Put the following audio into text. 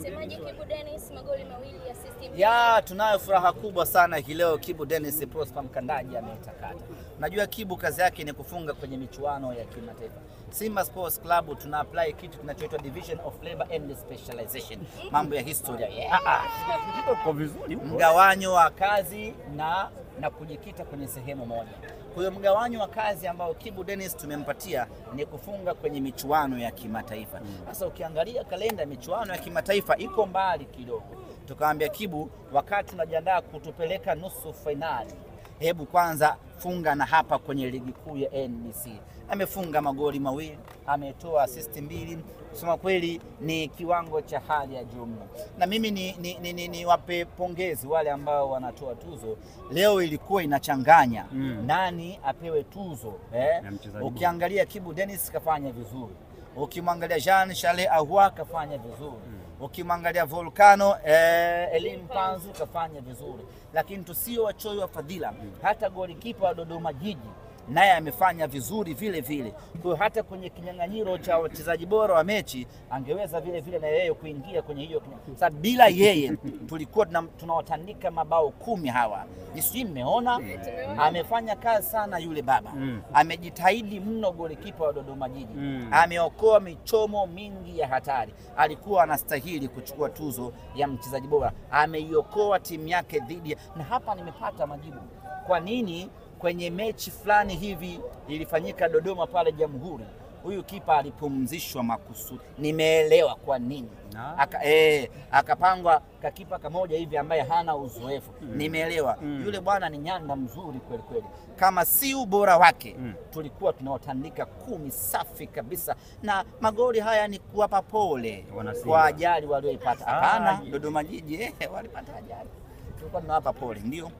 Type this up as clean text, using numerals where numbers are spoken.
Semaji Kibu Dennis magoli mawili assist. Ya, tunayo furaha kubwa sana hii leo. Kibu Dennis Prosper Mkandaji ametakata. Najua Kibu kazi yake ni kufunga kwenye michuano ya kimataifa. Simba Sports Club tuna apply kitu kinachoitwa Division of Labor and Specialization. Mambo ya historia. Uko vizuri huko. Mgawanyo wa kazi na kujikita kwenye sehemu moja. Kwa hiyo mgawanyo wa kazi ambao Kibu Dennis tumempatia ni kufunga kwenye michuano ya kimataifa. Sasa ukiangalia kalenda ya michuano ya kimataifa iko mbali kidogo. Tukamwambia Kibu, wakati tunajiandaa kutupeleka nusu finali, hebu kwanza funga na hapa kwenye ligi kuu ya NBC. Amefunga magoli mawili, ametoa assist 2. Kusema kweli ni kiwango cha hali ya juu. Na mimi ni wape pongezi wale ambao wanatoa tuzo. Leo ilikuwa inachanganya nani apewe tuzo. Ukiangalia Kibu Dennis kafanya vizuri. Ukimwangalia Jean Charles Ahoua kafanya vizuri. Ukimwangalia Volcano Elim Panzu kafanya vizuri. Lakini tusio wachoyo wa fadhila, hata golikipa wa Dodoma Jiji naye amefanya vizuri vile vile. Kwa hiyo hata kwenye kinyang'anyiro cha wachezaji bora wa mechi angeweza vile vile na yeye kuingia kwenye hiyo. Sasa bila yeye tulikuwa tunawatandika mabao 10 hawa. Nisi mmeona amefanya kazi sana yule baba. Amejitahidi mno golikipa wa Dodoma Jiji. Ameokoa michomo mingi ya hatari. Alikuwa anastahili kuchukua tuzo ya mchezaji bora. Ameiokoa timu yake dhidi, na hapa nimepata majibu. Kwa nini kwenye mechi fulani hivi ilifanyika Dodoma pale Jamhuri, huyu kipa alipumzishwa makusudi? Nimeelewa kwa nini. Akapangwa kakipa kamoja hivi ambaye hana uzoefu. Nimeelewa. Yule bwana ni nyanda mzuri kweli kweli. Kama si ubora wake tulikuwa tunawatandika 10 safi kabisa. Na magoli haya ni kuwapa pole kwa ajali walioipata. Hapana, Dodoma Jiji walipata ajali. Tulikuwa tunawapa pole, ndio.